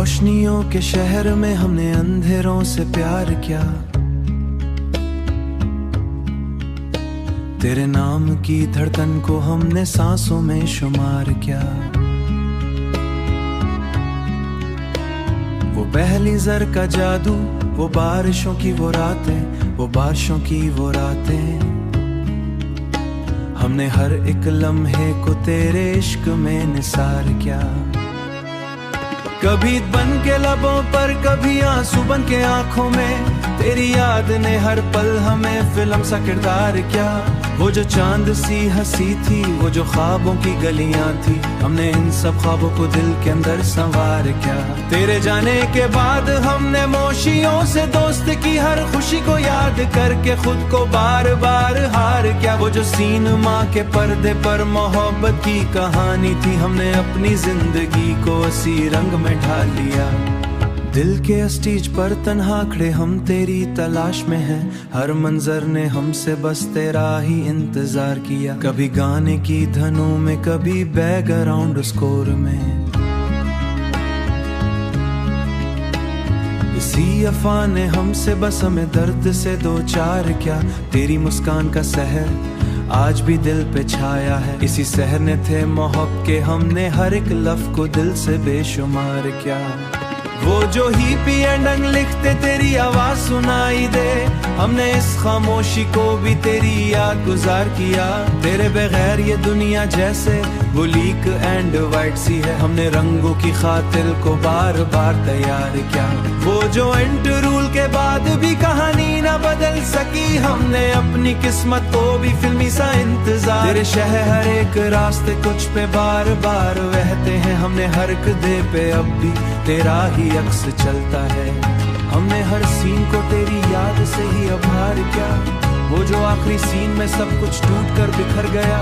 रोशनियों के शहर में हमने अंधेरों से प्यार किया, तेरे नाम की धड़कन को हमने सांसों में शुमार किया। वो पहली जर का जादू, वो बारिशों की वो रातें, वो बारिशों की वो रातें, हमने हर एक लम्हे को तेरे इश्क में निसार किया। कभी बन के लबों पर, कभी आंसू बन के आंखों में, तेरी याद ने हर पल हमें फिल्म सा किरदार किया। वो जो चांद सी हंसी थी, वो जो ख्वाबों की गलियां थी, हमने इन सब ख्वाबों को दिल के अंदर संवार किया। तेरे जाने के बाद हमने मोशियों से दोस्त की हर खुशी को याद करके खुद को बार बार हार किया। वो जो सीनमा के पर्दे पर मोहब्बत की कहानी थी, हमने अपनी जिंदगी को उसी रंग में ढाल लिया। दिल के स्टेज पर तन्हा खड़े हम तेरी तलाश में हैं, हर मंजर ने हमसे बस तेरा ही इंतजार किया। कभी गाने की धनों में, कभी बैकग्राउंड स्कोर में, इसी अफा ने हमसे बस हमें दर्द से दो चार क्या। तेरी मुस्कान का सहर आज भी दिल पे छाया है, इसी सहर ने थे मोहब्बत के हमने हर एक लफ्ज़ को दिल से बेशुमार किया। वो जो हिप्पी एंडिंग लिखते तेरी आवाज सुनाई दे, हमने इस खामोशी को भी तेरी याद गुजार किया। तेरे बगैर ये दुनिया जैसे वो लीक एंड वाइट सी है, हमने रंगों की खातिर को बार बार तैयार किया। वो जो इंटरवल के बाद भी कहानी ना बदल सकी, हमने अपनी किस्मत को भी फिल्मी सा इंतजार। तेरे शहर हर एक रास्ते कुछ पे बार बार बहते हैं, हमने हर कदे पे अब भी तेरा ही अक्स चलता है। हमने हर सीन को तेरी याद से ही आभार किया। वो जो आखिरी सीन में सब कुछ टूट कर बिखर गया,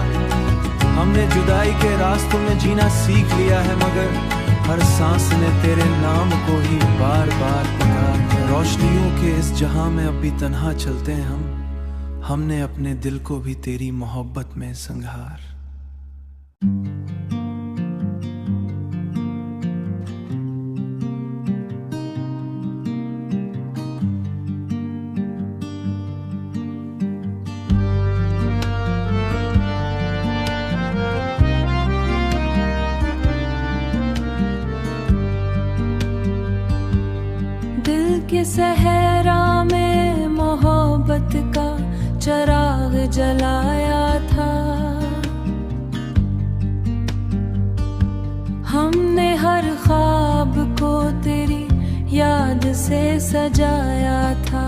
हमने जुदाई के रास्तों में जीना सीख लिया है, मगर हर सांस ने तेरे नाम को ही बार बार पुकारा। रोशनियों के इस जहां में अब भी तन्हा चलते हैं हमने अपने दिल को भी तेरी मोहब्बत में संघार। के सहरा में मोहब्बत का चराग जलाया था, हमने हर ख्वाब को तेरी याद से सजाया था।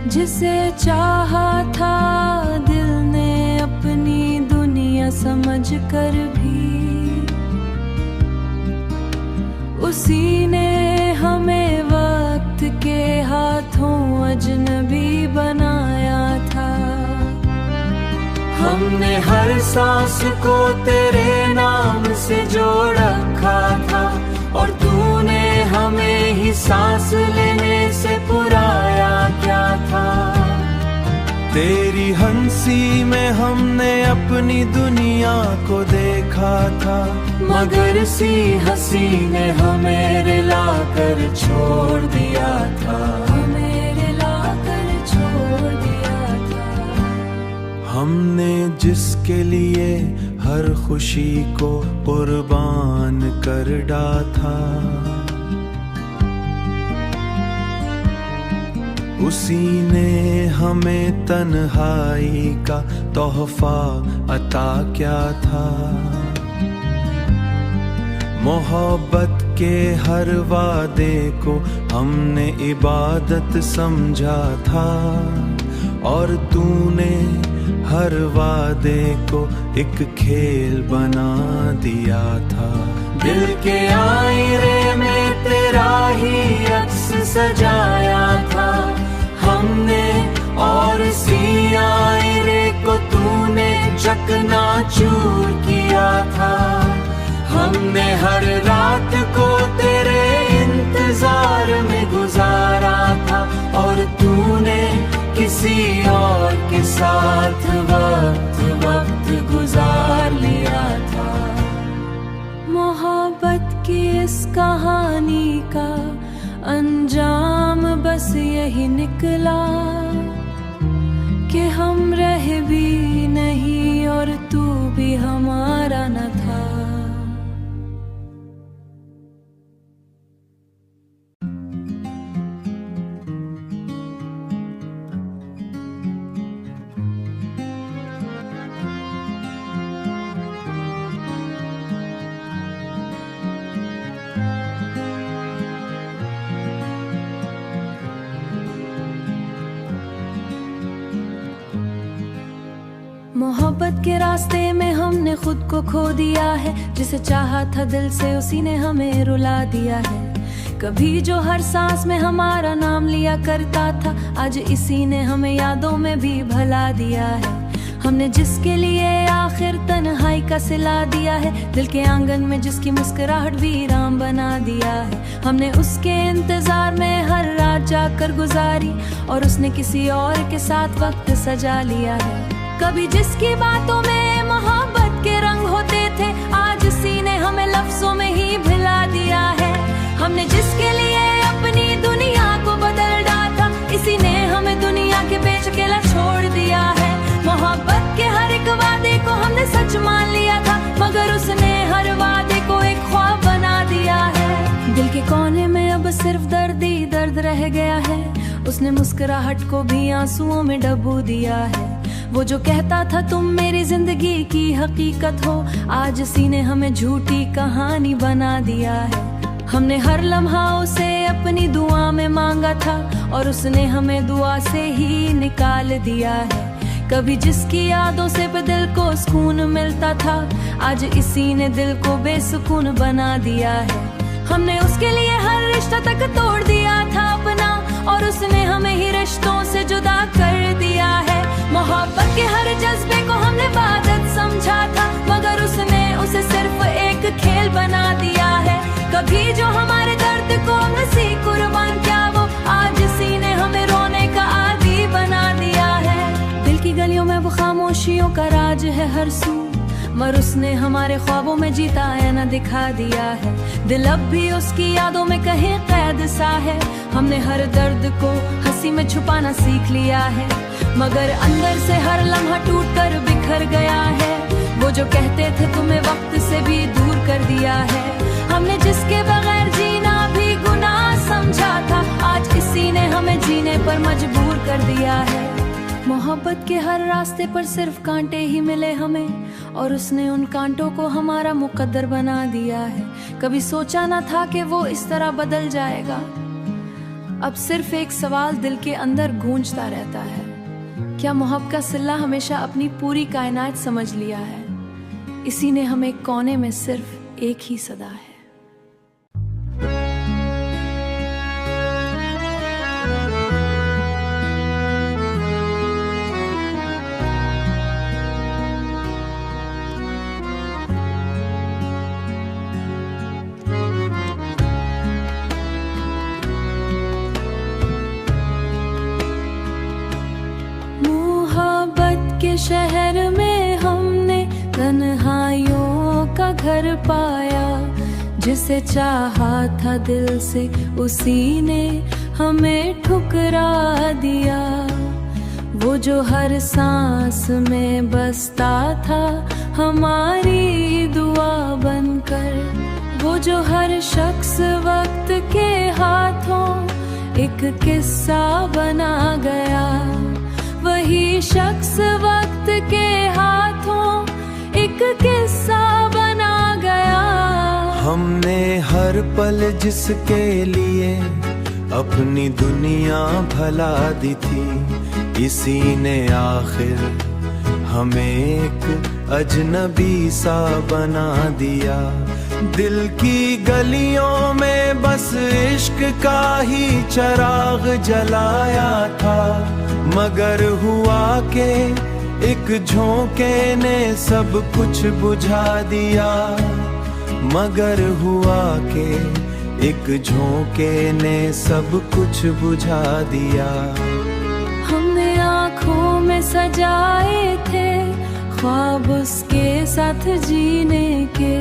जिसे चाहा था दिल ने अपनी दुनिया समझ कर भी, उसी ने हमें वक्त के हाथों अजनबी बनाया था। हमने हर सांस को तेरे नाम से जोड़ रखा था, और तूने हमें ही सांस लेने से पुराया क्या था। तेरी हंसी में हमने अपनी दुनिया को देखा था, मगर सी हंसी ने हमें रिला कर छोड़ दिया था, हमें रिला कर छोड़ दिया था। हमने जिसके लिए हर खुशी को कुर्बान कर डाला था, उसी ने हमें तन्हाई का तोहफा अता क्या था। मोहब्बत के हर वादे को हमने इबादत समझा था, और तूने हर वादे को एक खेल बना दिया था। दिल के आईने में तेरा ही अक्स सजाया था हमने, और इसी आईने को तूने चकनाचूर किया था। हमने हर रात को तेरे इंतजार में गुजारा था, और तूने किसी और के साथ वक्त गुजार लिया था। कहानी का अंजाम बस यही निकला कि हम रह भी नहीं और तू भी हमारा न था। मोहब्बत के रास्ते में हमने खुद को खो दिया है, जिसे चाहा था दिल से उसी ने हमें रुला दिया है। कभी जो हर सांस में हमारा नाम लिया करता था, आज इसी ने हमें यादों में भी भला दिया है। हमने जिसके लिए आखिर तन्हाई का सिला दिया है, दिल के आंगन में जिसकी मुस्कुराहट वीरान बना दिया है। हमने उसके इंतजार में हर रात जाकर गुजारी और उसने किसी और के साथ वक्त सजा लिया है। कभी जिसकी बातों में मोहब्बत के रंग होते थे, आज इसी ने हमें लफ्जों में ही भुला दिया है। हमने जिसके लिए अपनी दुनिया को बदल डाला था, इसी ने हमें दुनिया के बेच के छोड़ दिया है। मोहब्बत के हर एक वादे को हमने सच मान लिया था, मगर उसने हर वादे को एक ख्वाब बना दिया है। दिल के कोने में अब सिर्फ दर्द ही दर्द रह गया है, उसने मुस्कुराहट को भी आंसुओं में डुबो दिया है। वो जो कहता था तुम मेरी जिंदगी की हकीकत हो, आज इसी ने हमें झूठी कहानी बना दिया है। हमने हर लम्हा उसे अपनी दुआ में मांगा था और उसने हमें दुआ से ही निकाल दिया है। कभी जिसकी यादों से दिल को सुकून मिलता था, आज इसी ने दिल को बेसुकून बना दिया है। हमने उसके लिए हर रिश्ता तक तोड़ दिया था अपना, और उसने हमें ही रिश्तों से जुदा कर दिया है। मोहब्बत के हर जज्बे को हमने इबादत समझा था, मगर उसने उसे सिर्फ एक खेल बना दिया है। कभी जो हमारे दर्द को हमसे कुर्बान किया, वो आज इसी ने हमें रोने का आदी बना दिया है। दिल की गलियों में वो खामोशियों का राज है हर सू, मगर उसने हमारे ख्वाबों में जीता है न दिखा दिया है। दिल अब भी उसकी यादों में कहीं कैद सा है, हमने हर दर्द को हंसी में छुपाना सीख लिया है, मगर अंदर से हर लम्हा टूट कर बिखर गया है। वो जो कहते थे तुम्हें वक्त से भी दूर कर दिया है, हमने जिसके बगैर जीना भी गुनाह समझा था, आज इसी ने हमें जीने पर मजबूर कर दिया है। मोहब्बत के हर रास्ते पर सिर्फ कांटे ही मिले हमें, और उसने उन कांटों को हमारा मुकद्दर बना दिया है। कभी सोचा न था कि वो इस तरह बदल जाएगा। अब सिर्फ एक सवाल दिल के अंदर गूंजता रहता है, क्या मोहब्बत का सिला हमेशा अपनी पूरी कायनात समझ लिया है? इसी ने हमें कोने में सिर्फ एक ही सदा है। शहर में हमने तन्हाइयों का घर पाया, जिसे चाहा था दिल से उसी ने हमें ठुकरा दिया। वो जो हर सांस में बसता था हमारी दुआ बनकर, वो जो हर शख्स वक्त के हाथों एक किस्सा बना गया, वही शख्स वक्त के हाथों एक किस्सा बना गया। हमने हर पल जिसके लिए अपनी दुनिया भला दी थी, इसी ने आखिर हमें एक अजनबी सा बना दिया। दिल की गलियों में बस इश्क का ही चिराग जलाया था, मगर हुआ के एक झोंके ने सब कुछ बुझा दिया, मगर हुआ के एक झोंके ने सब कुछ बुझा दिया। हमने आँखों में सजाए थे ख्वाब उसके साथ जीने के,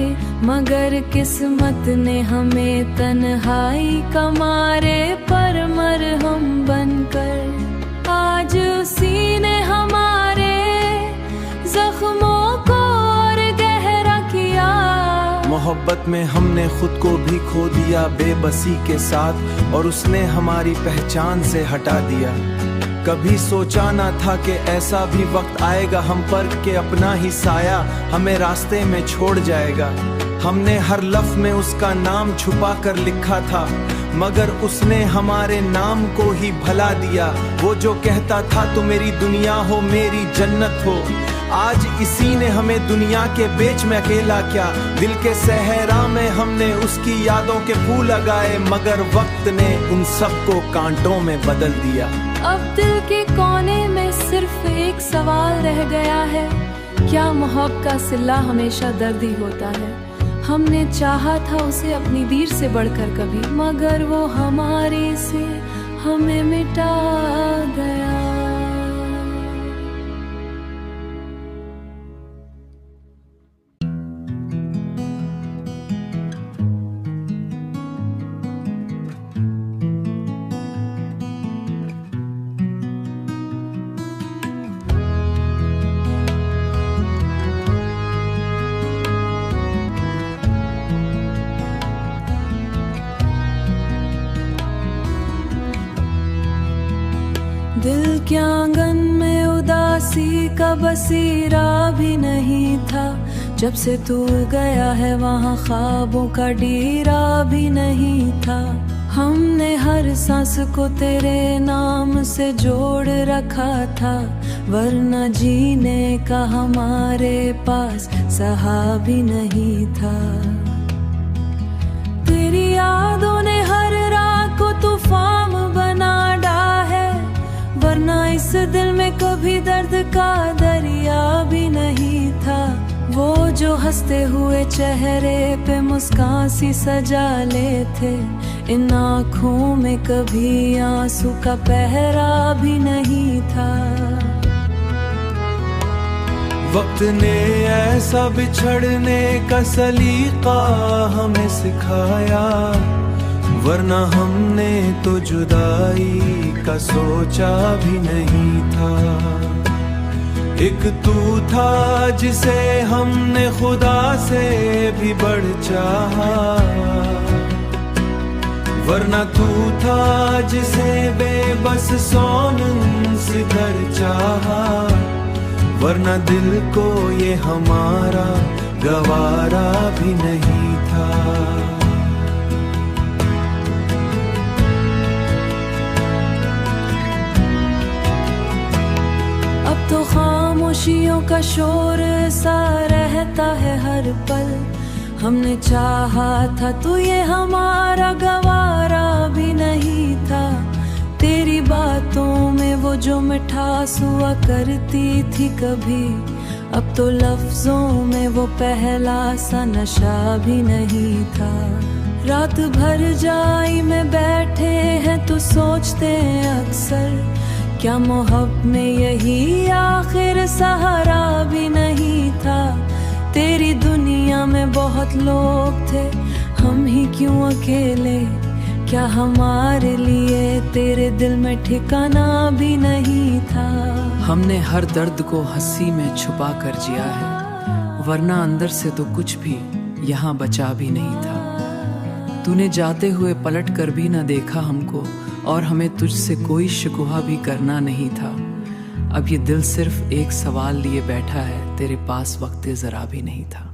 मगर किस्मत ने हमें तन्हाई का मारे पर मरहम बनकर आज उसी ने हमारे जख्मों को और गहरा किया। मोहब्बत में हमने खुद को भी खो दिया बेबसी के साथ, और उसने हमारी पहचान से हटा दिया। कभी सोचा ना था कि ऐसा भी वक्त आएगा हम पर कि अपना ही साया हमें रास्ते में छोड़ जाएगा। हमने हर लफ्ज़ में उसका नाम छुपा कर लिखा था, मगर उसने हमारे नाम को ही भला दिया। वो जो कहता था तू मेरी दुनिया हो मेरी जन्नत हो, आज इसी ने हमें दुनिया के बीच में अकेला क्या। दिल के सहरा में हमने उसकी यादों के फूल लगाए, मगर वक्त ने उन सबको कांटों में बदल दिया। अब दिल के कोने में सिर्फ एक सवाल रह गया है, क्या मोहब्बत का सिला हमेशा दर्द ही होता है। हमने चाहा था उसे अपनी दीर से बढ़कर कभी, मगर वो हमारे से हमें मिटा गया। दिल के आंगन में उदासी का बसीरा भी नहीं था, जब से तू गया है वहाँ ख्वाबों का डेरा भी नहीं था। हमने हर सांस को तेरे नाम से जोड़ रखा था, वरना जीने का हमारे पास सहा भी नहीं था। तेरी यादों ने हर रात को तूफान बना डाला है, वरना इस दिल में कभी दर्द का दरिया भी नहीं था। वो जो हंसते हुए चेहरे पे मुस्कान सी सजा ले थे, इन आँखों में कभी आंसू का पहरा भी नहीं था। वक्त ने ऐसा बिछड़ने का सलीका हमें सिखाया, वरना हमने तो जुदाई का सोचा भी नहीं था। एक तू था जिसे हमने खुदा से भी बढ़ चाहा, वरना तू था जिसे बेबस सोनम सिदर चाहा, वरना दिल को ये हमारा गवारा भी नहीं था। अब तो खामोशियों का शोर सा रहता है हर पल, हमने चाहा था तो ये हमारा गवारा भी नहीं था। तेरी बातों में वो जो मिठास हुआ करती थी कभी, अब तो लफ्जों में वो पहला सा नशा भी नहीं था। रात भर जाई में बैठे हैं तो सोचते हैं अक्सर, क्या मोहब्बत में यही आखिर सहारा भी नहीं था। तेरी दुनिया में बहुत लोग थे, हम ही क्यों अकेले, क्या हमारे लिए तेरे दिल में ठिकाना भी नहीं था। हमने हर दर्द को हंसी में छुपा कर जिया है, वरना अंदर से तो कुछ भी यहाँ बचा भी नहीं था। तूने जाते हुए पलट कर भी न देखा हमको, और हमें तुझसे कोई शिकवा भी करना नहीं था। अब ये दिल सिर्फ एक सवाल लिए बैठा है, तेरे पास वक्त जरा भी नहीं था।